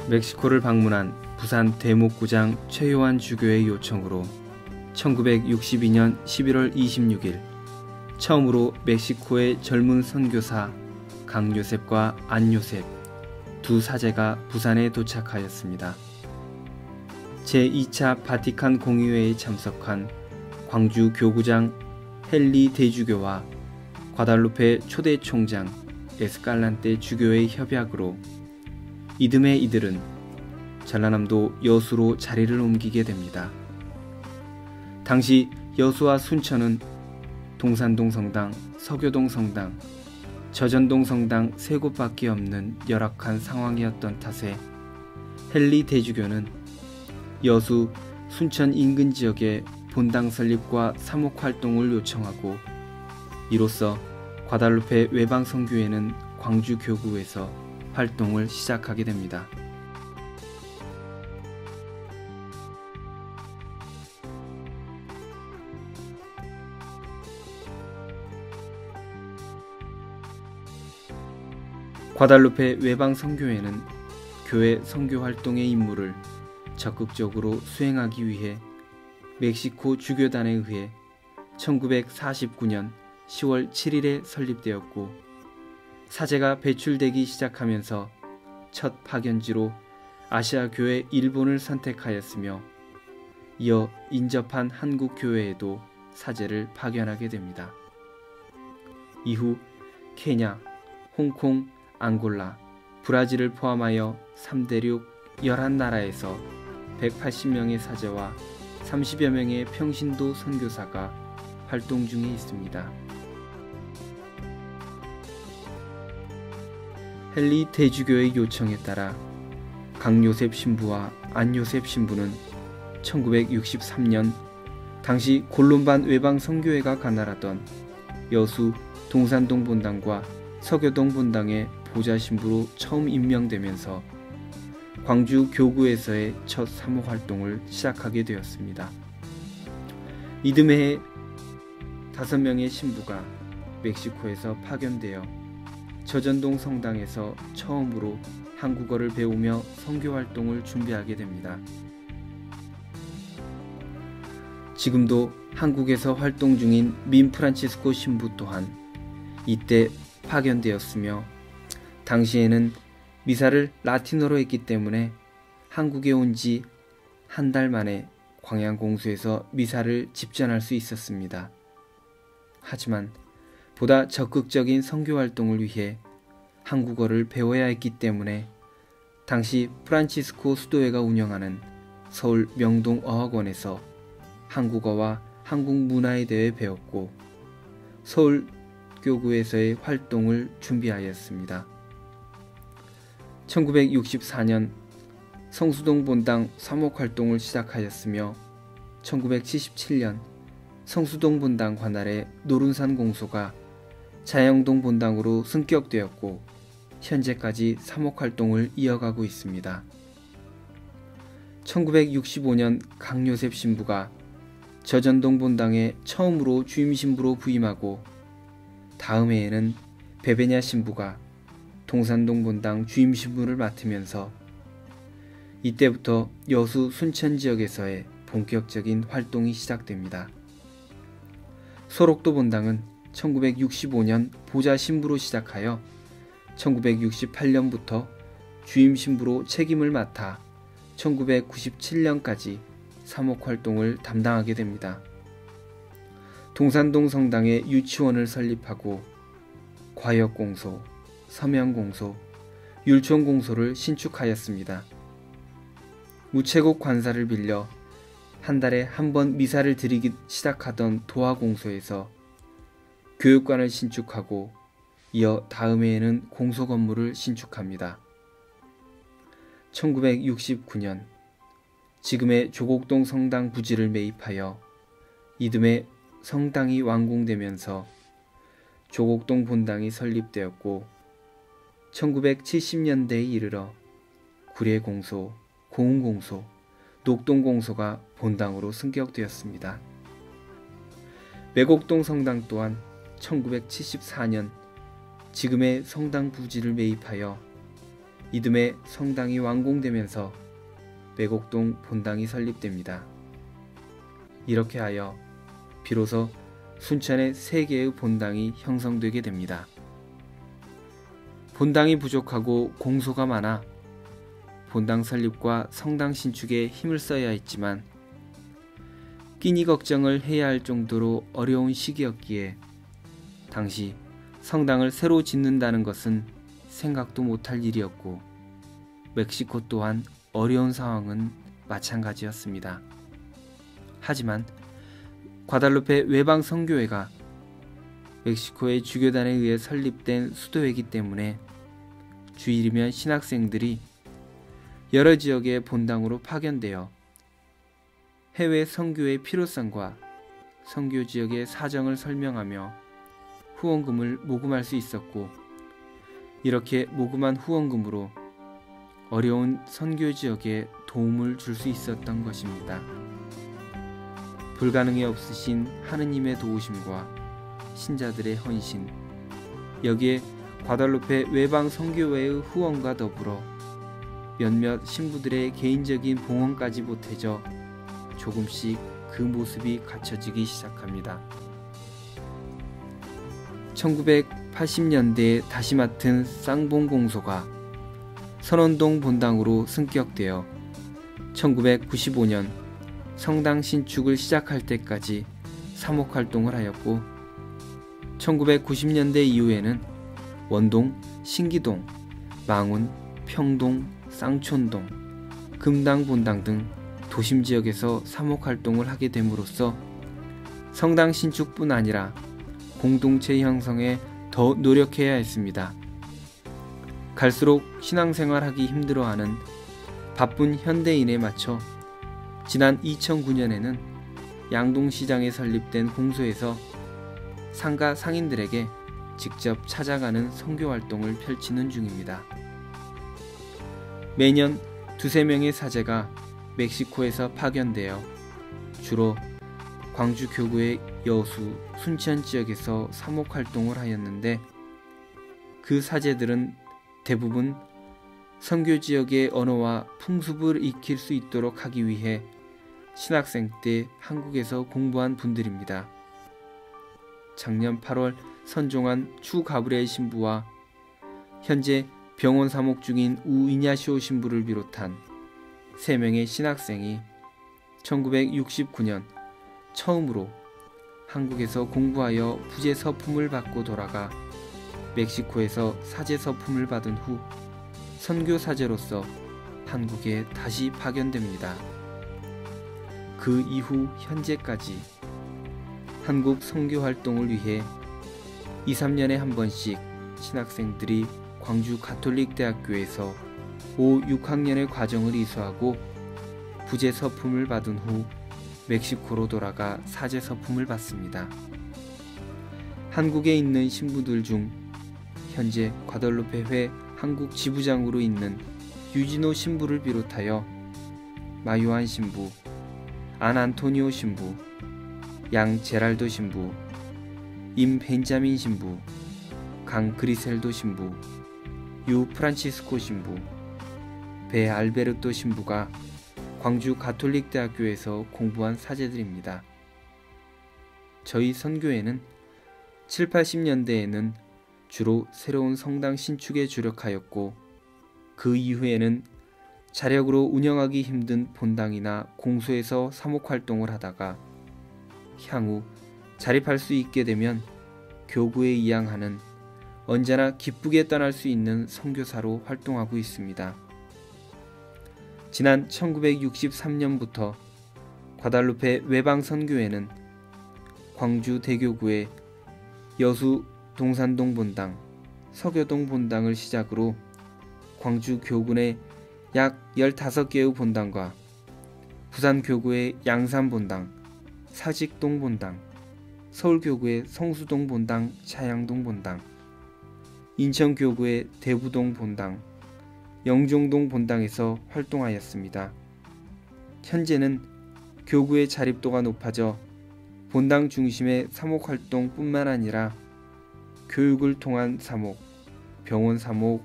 멕시코를 방문한 부산 대목구장 최요한 주교의 요청으로 1962년 11월 26일 처음으로 멕시코의 젊은 선교사 강요셉과 안요셉 두 사제가 부산에 도착하였습니다. 제2차 바티칸 공의회에 참석한 광주 교구장 헨리 대주교와 과달루페 초대 총장 에스칼란테 주교의 협약으로 이듬해 이들은 전라남도 여수로 자리를 옮기게 됩니다. 당시 여수와 순천은 동산동 성당, 서교동 성당, 저전동 성당 세 곳밖에 없는 열악한 상황이었던 탓에 헨리 대주교는 여수, 순천 인근 지역에 본당 설립과 사목 활동을 요청하고 이로써 과달루페 외방선교회는 광주 교구에서 활동을 시작하게 됩니다. 과달루페 외방선교회는 교회 선교활동의 임무를 적극적으로 수행하기 위해 멕시코 주교단에 의해 1949년 10월 7일에 설립되었고 사제가 배출되기 시작하면서 첫 파견지로 아시아 교회 일본을 선택하였으며 이어 인접한 한국 교회에도 사제를 파견하게 됩니다. 이후 케냐, 홍콩, 앙골라, 브라질을 포함하여 3대륙 11나라에서 180명의 사제와 30여 명의 평신도 선교사가 활동 중에 있습니다. 헨리 대주교의 요청에 따라 강요셉 신부와 안요셉 신부는 1963년 당시 골론반 외방 선교회가 가날하던 여수 동산동 본당과 서교동 본당의 보좌 신부로 처음 임명되면서 광주 교구에서의 첫 사목 활동을 시작하게 되었습니다. 이듬해 5명의 신부가 멕시코에서 파견되어 저전동 성당에서 처음으로 한국어를 배우며 선교 활동을 준비하게 됩니다. 지금도 한국에서 활동 중인 민 프란치스코 신부 또한 이때 파견되었으며 당시에는 미사를 라틴어로 했기 때문에 한국에 온 지 한 달 만에 광양공수에서 미사를 집전할 수 있었습니다. 하지만 보다 적극적인 선교활동을 위해 한국어를 배워야 했기 때문에 당시 프란치스코 수도회가 운영하는 서울 명동어학원에서 한국어와 한국 문화에 대해 배웠고 서울 교구에서의 활동을 준비하였습니다. 1964년 성수동 본당 사목 활동을 시작하였으며 1977년 성수동 본당 관할의 노른산 공소가 자영동 본당으로 승격되었고 현재까지 사목 활동을 이어가고 있습니다. 1965년 강요셉 신부가 저전동 본당에 처음으로 주임 신부로 부임하고 다음 해에는 베베냐 신부가 동산동 본당 주임 신부를 맡으면서 이때부터 여수 순천 지역에서의 본격적인 활동이 시작됩니다. 소록도 본당은 1965년 보좌 신부로 시작하여 1968년부터 주임 신부로 책임을 맡아 1997년까지 사목 활동을 담당하게 됩니다. 동산동 성당에 유치원을 설립하고 과역공소, 서명공소, 율촌공소를 신축하였습니다. 우체국 관사를 빌려 한 달에 한 번 미사를 드리기 시작하던 도화공소에서 교육관을 신축하고 이어 다음 해에는 공소 건물을 신축합니다. 1969년 지금의 조곡동 성당 부지를 매입하여 이듬해 성당이 완공되면서 조곡동 본당이 설립되었고 1970년대에 이르러 구례공소, 고흥공소, 녹동공소가 본당으로 승격되었습니다. 매곡동 성당 또한 1974년 지금의 성당 부지를 매입하여 이듬해 성당이 완공되면서 매곡동 본당이 설립됩니다. 이렇게 하여 비로소 순천에 3개의 본당이 형성되게 됩니다. 본당이 부족하고 공소가 많아 본당 설립과 성당 신축에 힘을 써야 했지만 끼니 걱정을 해야 할 정도로 어려운 시기였기에 당시 성당을 새로 짓는다는 것은 생각도 못할 일이었고 멕시코 또한 어려운 상황은 마찬가지였습니다. 하지만 과달루페 외방 선교회가 멕시코의 주교단에 의해 설립된 수도회이기 때문에 주일이면 신학생들이 여러 지역의 본당으로 파견되어 해외 선교의 필요성과 선교 지역의 사정을 설명하며 후원금을 모금할 수 있었고, 이렇게 모금한 후원금으로 어려운 선교 지역에 도움을 줄 수 있었던 것입니다. 불가능이 없으신 하느님의 도우심과 신자들의 헌신, 여기에 과달루페 외방 선교회의 후원과 더불어 몇몇 신부들의 개인적인 봉헌까지 보태져 조금씩 그 모습이 갖춰지기 시작합니다. 1980년대에 다시 맡은 쌍봉공소가 선원동 본당으로 승격되어 1995년 성당 신축을 시작할 때까지 사목활동을 하였고, 1990년대 이후에는 원동, 신기동, 망운, 평동, 쌍촌동, 금당 본당 등 도심 지역에서 사목활동을 하게 됨으로써 성당 신축뿐 아니라 공동체 형성에 더 노력해야 했습니다. 갈수록 신앙생활하기 힘들어하는 바쁜 현대인에 맞춰 지난 2009년에는 양동시장에 설립된 공소에서 상가 상인들에게 직접 찾아가는 선교활동을 펼치는 중입니다. 매년 2~3명의 사제가 멕시코에서 파견되어 주로 광주 교구의 여수, 순천 지역에서 사목활동을 하였는데, 그 사제들은 대부분 선교 지역의 언어와 풍습을 익힐 수 있도록 하기 위해 신학생 때 한국에서 공부한 분들입니다. 작년 8월 선종한 추 가브리엘 신부와 현재 병원 사목 중인 우 이냐시오 신부를 비롯한 3명의 신학생이 1969년 처음으로 한국에서 공부하여 부재 서품을 받고 돌아가 멕시코에서 사제 서품을 받은 후 선교 사제로서 한국에 다시 파견됩니다. 그 이후 현재까지 한국 선교 활동을 위해 2~3년에 한 번씩 신학생들이 광주 가톨릭 대학교에서 5~6학년의 과정을 이수하고 부재 서품을 받은 후 멕시코로 돌아가 사제 서품을 받습니다. 한국에 있는 신부들 중 현재 과달루페 회 한국 지부장으로 있는 유진호 신부를 비롯하여 마요한 신부, 안 안토니오 신부, 양 제랄도 신부, 임 벤자민 신부, 강 그리셀도 신부, 유 프란치스코 신부, 베 알베르토 신부가 광주 가톨릭 대학교에서 공부한 사제들입니다. 저희 선교회는 7~80년대에는 주로 새로운 성당 신축에 주력하였고, 그 이후에는 자력으로 운영하기 힘든 본당이나 공소에서 사목활동을 하다가 향후 자립할 수 있게 되면 교구에 이양하는 언제나 기쁘게 떠날 수 있는 선교사로 활동하고 있습니다. 지난 1963년부터 과달루페 외방 선교회는 광주 대교구의 여수 동산동 본당, 서교동 본당을 시작으로 광주 교군의 약 15개의 본당과 부산 교구의 양산 본당, 사직동 본당, 서울 교구의 성수동 본당, 차양동 본당, 인천 교구의 대부동 본당, 영종동 본당에서 활동하였습니다. 현재는 교구의 자립도가 높아져 본당 중심의 사목활동뿐만 아니라 교육을 통한 사목, 병원 사목,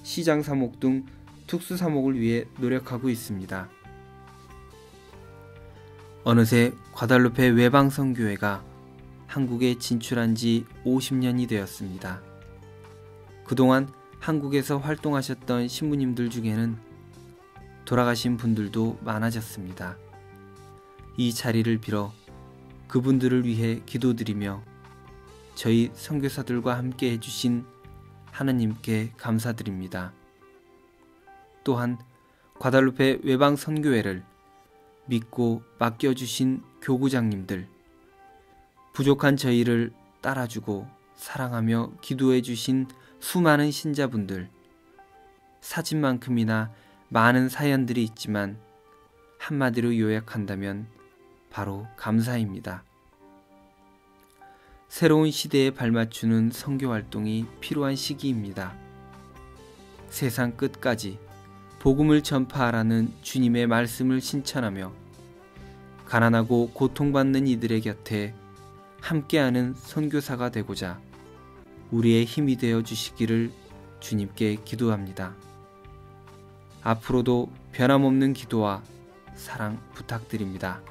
시장 사목 등 특수 사목을 위해 노력하고 있습니다. 어느새 과달루페 외방 선교회가 한국에 진출한 지 50년이 되었습니다. 그동안 한국에서 활동하셨던 신부님들 중에는 돌아가신 분들도 많아졌습니다. 이 자리를 빌어 그분들을 위해 기도드리며 저희 선교사들과 함께 해주신 하나님께 감사드립니다. 또한 과달루페 외방 선교회를 믿고 맡겨주신 교구장님들, 부족한 저희를 따라주고 사랑하며 기도해주신 수많은 신자분들, 사진만큼이나 많은 사연들이 있지만 한마디로 요약한다면 바로 감사입니다. 새로운 시대에 발맞추는 선교활동이 필요한 시기입니다. 세상 끝까지 복음을 전파하라는 주님의 말씀을 신천하며 가난하고 고통받는 이들의 곁에 함께하는 선교사가 되고자 우리의 힘이 되어 주시기를 주님께 기도합니다. 앞으로도 변함없는 기도와 사랑 부탁드립니다.